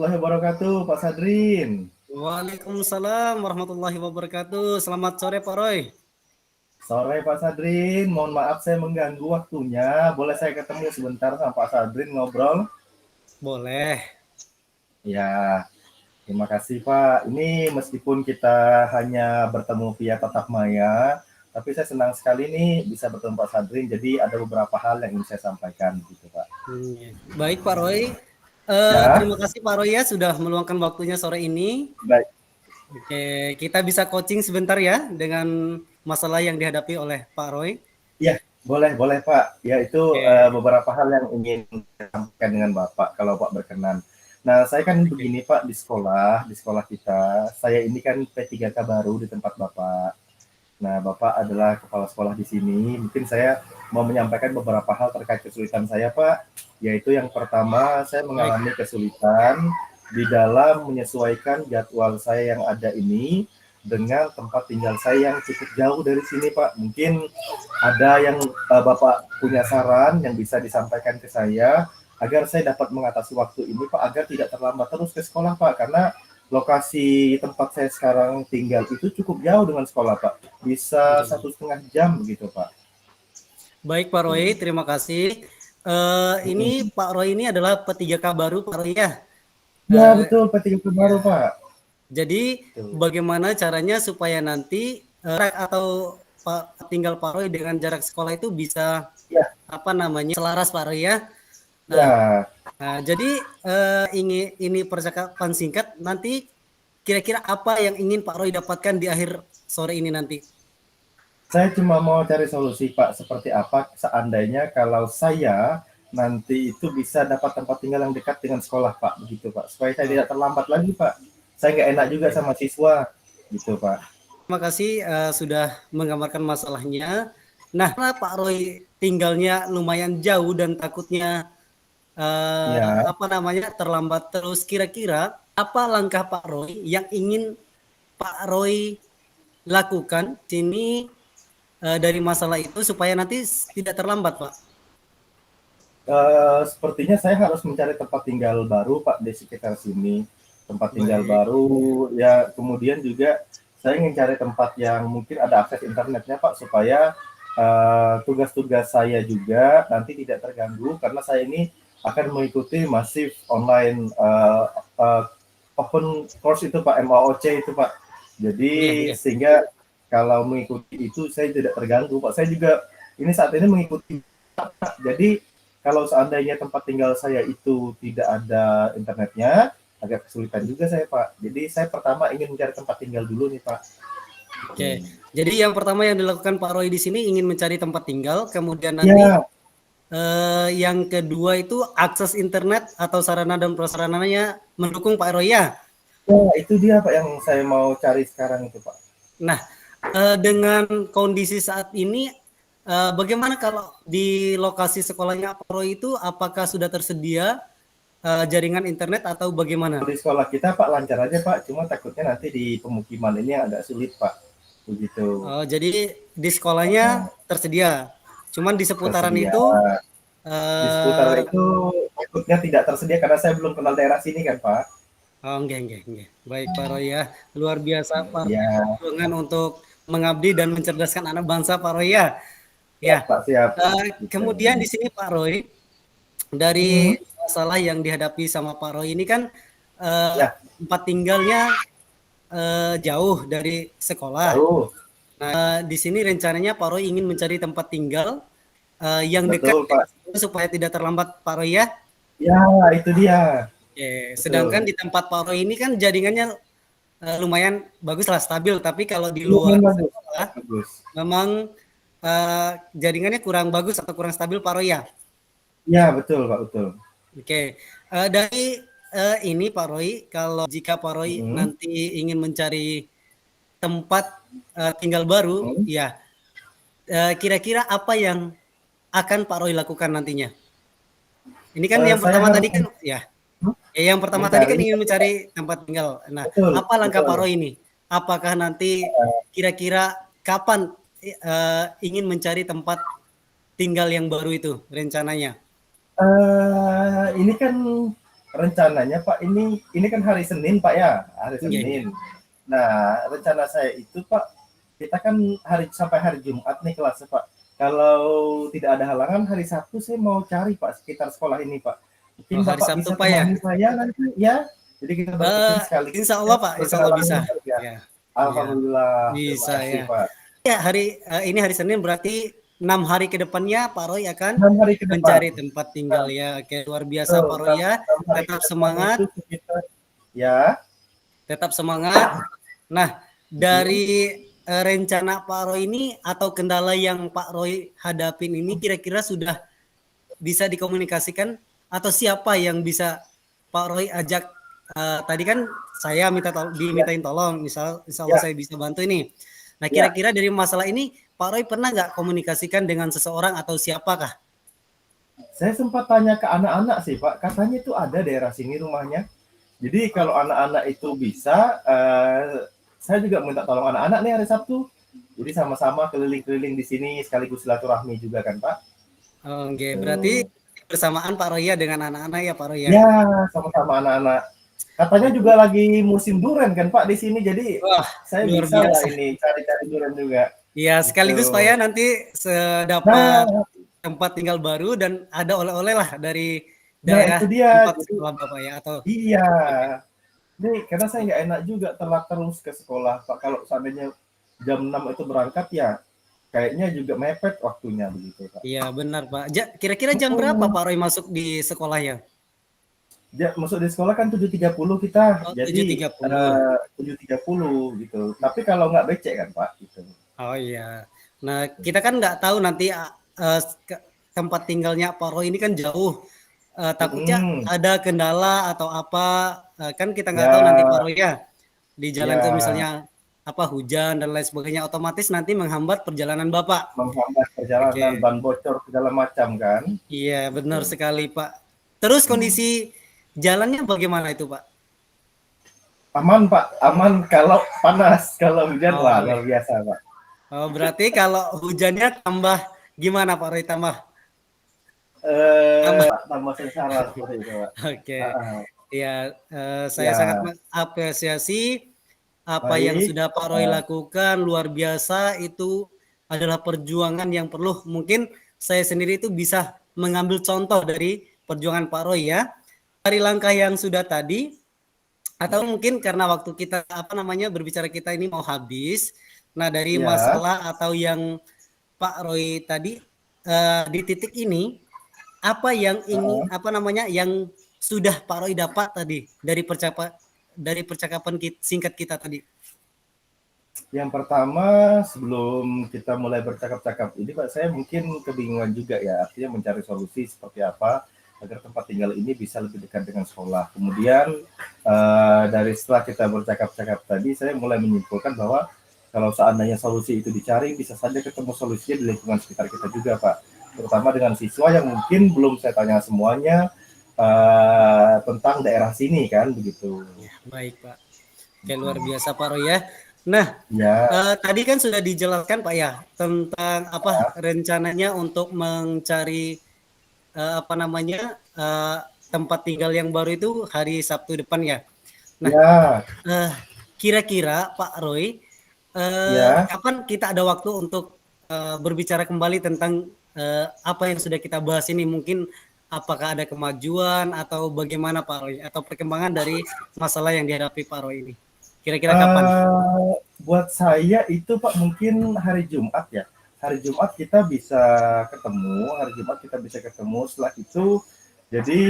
warahmatullahi wabarakatuh, Pak Sadrin. Waalaikumsalam warahmatullahi wabarakatuh. Selamat sore Pak Roy. Sore Pak Sadrin, mohon maaf saya mengganggu waktunya. Boleh saya ketemu sebentar sama Pak Sadrin ngobrol? Boleh. Ya, terima kasih Pak. Ini meskipun kita hanya bertemu via tatap maya, tapi saya senang sekali nih bisa bertemu Pak Sadrin. Jadi ada beberapa hal yang ingin saya sampaikan gitu Pak. Baik Pak Roy. Ya, Terima kasih Pak Roy ya sudah meluangkan waktunya sore ini. baik. Oke, kita bisa coaching sebentar ya dengan masalah yang dihadapi oleh Pak Roy. Ya, boleh Pak. Ya, itu Oke. beberapa hal yang ingin saya sampaikan dengan Bapak, kalau Pak berkenan. Nah, saya kan begini Pak, di sekolah kita, saya ini kan P3K baru di tempat Bapak. Nah, Bapak adalah kepala sekolah di sini. Mungkin saya mau menyampaikan beberapa hal terkait kesulitan saya, Pak. Yaitu yang pertama, saya Baik. mengalami kesulitan di dalam menyesuaikan jadwal saya yang ada ini dengan tempat tinggal saya yang cukup jauh dari sini, Pak. Mungkin ada yang Bapak punya saran yang bisa disampaikan ke saya agar saya dapat mengatasi waktu ini, Pak, agar tidak terlambat terus ke sekolah, Pak. Karena lokasi tempat saya sekarang tinggal itu cukup jauh dengan sekolah, Pak. Bisa 1,5 jam begitu, Pak. Baik Pak Roy, terima kasih. Ini Pak Roy ini adalah P3K baru Pak Roy ya. Ya, betul, P3K baru, Ya. Pak. Jadi Betul. bagaimana caranya supaya nanti atau tinggal Pak Roy dengan jarak sekolah itu bisa Ya, selaras Pak Roy ya. ya. Jadi ini percakapan singkat. Nanti kira-kira apa yang ingin Pak Roy dapatkan di akhir sore ini nanti? Saya cuma mau cari solusi, Pak. Seperti apa seandainya kalau saya nanti itu bisa dapat tempat tinggal yang dekat dengan sekolah, Pak. Begitu, Pak. Supaya saya tidak terlambat lagi, Pak. Saya nggak enak juga sama siswa, gitu, Pak. Terima kasih sudah menggambarkan masalahnya. Nah, karena Pak Roy tinggalnya lumayan jauh dan takutnya Ya. terlambat terus. Kira-kira apa langkah Pak Roy yang ingin Pak Roy lakukan sini dari masalah itu supaya nanti tidak terlambat, Pak? Sepertinya saya harus mencari tempat tinggal baru, Pak, di sekitar sini. Tempat tinggal Baik. baru, ya kemudian juga saya ingin cari tempat yang mungkin ada akses internetnya, Pak, supaya tugas-tugas saya juga nanti tidak terganggu karena saya ini akan mengikuti masif online open course itu, Pak, MOOC itu, Pak. Jadi sehingga kalau mengikuti itu saya tidak terganggu, Pak. Saya juga ini saat ini mengikuti, Pak. Jadi kalau seandainya tempat tinggal saya itu tidak ada internetnya, agak kesulitan juga saya, Pak. Jadi saya pertama ingin mencari tempat tinggal dulu nih, Pak. Oke. Jadi yang pertama yang dilakukan Pak Roy di sini ingin mencari tempat tinggal, kemudian nanti Ya, yang kedua itu akses internet atau sarana dan prasarananya mendukung Pak Roy ya. ya itu dia, Pak, yang saya mau cari sekarang itu, Pak. Nah, dengan kondisi saat ini, bagaimana kalau di lokasi sekolahnya Pak Roy itu apakah sudah tersedia jaringan internet atau bagaimana? Di sekolah kita, Pak, lancar aja, Pak. Cuma takutnya nanti di pemukiman ini agak sulit, Pak. Begitu. Jadi di sekolahnya tersedia, cuman di seputaran Tersedia. itu Di seputar itu takutnya tidak tersedia karena saya belum kenal daerah sini kan, Pak. enggak. Baik Pak Roy ya, luar biasa Pak Roy, Ya, perjuangan untuk mengabdi dan mencerdaskan anak bangsa Pak Roy ya. Ya, Pak, siap. Gitu. kemudian di sini Pak Roy, dari masalah yang dihadapi sama Pak Roy ini kan Ya, tempat tinggalnya jauh dari sekolah. jauh. Nah, di sini rencananya Pak Roy ingin mencari tempat tinggal yang dekat Betul, Pak. supaya tidak terlambat Pak Roy ya. Ya, itu dia. Oke, sedangkan Betul. di tempat Pak Roy ini kan jaringannya lumayan bagus lah, stabil. Tapi kalau di luar Lumayan bagus. sekolah, Bagus. memang jaringannya kurang bagus atau kurang stabil Pak Roy ya. Ya, betul, Pak, betul. Oke, dari ini Pak Roy, kalau jika Pak Roy nanti ingin mencari tempat tinggal baru, ya kira-kira apa yang akan Pak Roy lakukan nantinya? Ini kan yang Saya pertama harus tadi kan yang pertama tadi kan mencari, ingin mencari tempat tinggal. Nah, betul, apa langkah Pak betul. Roy ini? Apakah nanti kira-kira kapan ingin mencari tempat tinggal yang baru itu rencananya? Ini kan rencananya Pak, ini kan hari Senin Pak ya, hari Iya, iya. Senin. Nah, rencana saya itu Pak, kita kan sampai hari Jumat nih kelasnya Pak. Kalau tidak ada halangan, hari Sabtu saya mau cari Pak sekitar sekolah ini Pak. Mungkin Oh, hari Bapak Sabtu bisa Pak ya? temani saya nanti ya. Jadi kita bertemu sekaligus Insya ya, Allah Pak, insya Allah berkenalan bisa. ya. Ya, iya, Alhamdulillah, terima bisa kasih ya. Pak. Ya, ini hari Senin berarti 6 hari ke depannya Pak Roy akan 6 hari ke depan. mencari tempat tinggal ya. Oke, luar biasa Betul, Pak Roy ya. 6 hari ke Tetap depan semangat, itu sekitar ya. tetap semangat. Nah, dari rencana Pak Roy ini atau kendala yang Pak Roy hadapin ini kira-kira sudah bisa dikomunikasikan atau siapa yang bisa Pak Roy ajak? Tadi kan saya dimintain tolong, insya Allah Ya. saya bisa bantu ini. Nah, Ya. kira-kira dari masalah ini Pak Roy pernah nggak komunikasikan dengan seseorang atau siapakah? Saya sempat tanya ke anak-anak sih Pak, katanya itu ada daerah sini rumahnya. Jadi kalau anak-anak itu bisa, saya juga minta tolong anak-anak nih hari Sabtu. Jadi sama-sama keliling-keliling di sini sekaligus silaturahmi juga kan Pak. Oke, berarti bersamaan Pak Roy ya dengan anak-anak ya Pak Roy ya? Ya, sama-sama anak-anak. Katanya juga lagi musim durian kan Pak di sini, jadi wah, saya luar bisa lah biasa. ini cari-cari durian juga. Iya, sekaligus Gitu. Pak ya nanti dapat tempat tinggal baru dan ada oleh-oleh lah dari daerah itu dia. tempat sekolah Bapak ya atau Iya. Nih, karena saya nggak enak juga telat terus ke sekolah Pak. Kalau seandainya jam 6 itu berangkat ya kayaknya juga mepet waktunya begitu Pak. Iya benar Pak. Kira-kira jam berapa Pak Roy masuk di sekolah ya? Masuk di sekolah kan 7.30 kita. Oh, Jadi 7.30 gitu. Tapi kalau nggak becek kan Pak gitu. Oh iya. Nah, kita kan nggak tahu nanti tempat tinggalnya Pak Roy ini kan jauh. Takutnya ada kendala atau apa, kan kita nggak tahu nanti Pak Roy ya. Di jalan itu misalnya apa hujan dan lain sebagainya, otomatis nanti menghambat perjalanan Bapak. Menghambat perjalanan, ban bocor segala macam kan. Iya, benar sekali Pak. Terus kondisi jalannya bagaimana itu Pak? Aman Pak, aman kalau panas, kalau hujan wah luar biasa Pak. Oh, berarti kalau hujannya tambah gimana Pak Roy tambah? Tambah sengsara seperti itu Pak. Oke. Ya, saya sangat mengapresiasi apa yang sudah Pak Roy lakukan, luar biasa. Itu adalah perjuangan yang perlu. Mungkin saya sendiri itu bisa mengambil contoh dari perjuangan Pak Roy ya. Dari langkah yang sudah tadi, atau mungkin karena waktu kita berbicara kita ini mau habis. Nah, dari masalah atau yang Pak Roy tadi di titik ini apa yang ingin yang sudah Pak Roy dapat tadi dari percakapan singkat kita tadi? Yang pertama, sebelum kita mulai bercakap-cakap ini Pak, saya mungkin kebingungan juga ya, artinya mencari solusi seperti apa agar tempat tinggal ini bisa lebih dekat dengan sekolah. Kemudian dari setelah kita bercakap-cakap tadi, saya mulai menyimpulkan bahwa kalau seandainya solusi itu dicari, bisa saja ketemu solusinya di lingkungan sekitar kita juga Pak. Terutama dengan siswa yang mungkin belum saya tanya semuanya tentang daerah sini kan begitu. Ya, baik Pak. Oke, luar biasa Pak Roy ya. Nah, tadi kan sudah dijelaskan Pak ya tentang rencananya untuk mencari tempat tinggal yang baru itu hari Sabtu depan ya. Nah, kira-kira Pak Roy kapan kita ada waktu untuk berbicara kembali tentang apa yang sudah kita bahas ini? Mungkin apakah ada kemajuan atau bagaimana Pak Roy atau perkembangan dari masalah yang dihadapi Pak Roy ini? Kira-kira kapan? Buat saya itu Pak mungkin hari Jumat ya. Hari Jumat kita bisa ketemu. Setelah itu jadi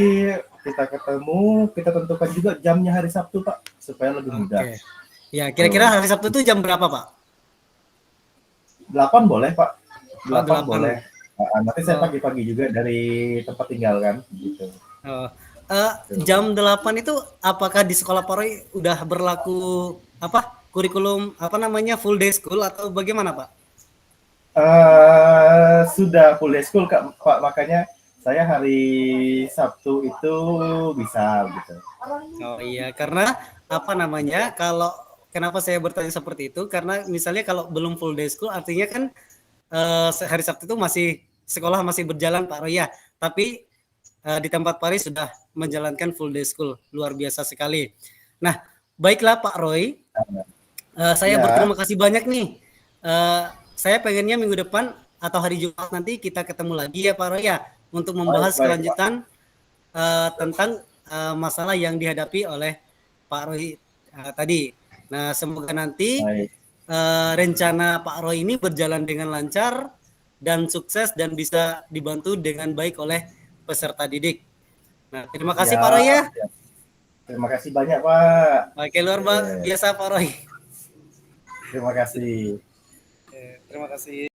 kita ketemu, kita tentukan juga jamnya hari Sabtu Pak supaya lebih mudah. Ya, kira-kira hari Sabtu itu jam berapa Pak? 8 boleh Pak. 8 boleh. Nanti saya pagi-pagi juga dari tempat tinggal kan gitu. Jam 8 itu apakah di sekolah Pak Roy udah berlaku kurikulum full day school atau bagaimana Pak? Sudah full day school Pak, makanya saya hari Sabtu itu bisa gitu. Oh iya, karena kalau kenapa saya bertanya seperti itu, karena misalnya kalau belum full day school artinya kan hari Sabtu itu sekolah masih berjalan Pak Roy ya, tapi di tempat Pak Roy sudah menjalankan full day school, luar biasa sekali. Nah, baiklah Pak Roy, saya berterima kasih banyak nih. Saya pengennya minggu depan atau hari Jumat nanti kita ketemu lagi ya Pak Roy ya, untuk membahas kelanjutan tentang masalah yang dihadapi oleh Pak Roy tadi. Nah, semoga nanti rencana Pak Roy ini berjalan dengan lancar dan sukses dan bisa dibantu dengan baik oleh peserta didik. Nah, terima kasih Pak Roy ya. Terima kasih banyak Pak. Oke, luar biasa Pak Roy. Terima kasih. Terima kasih.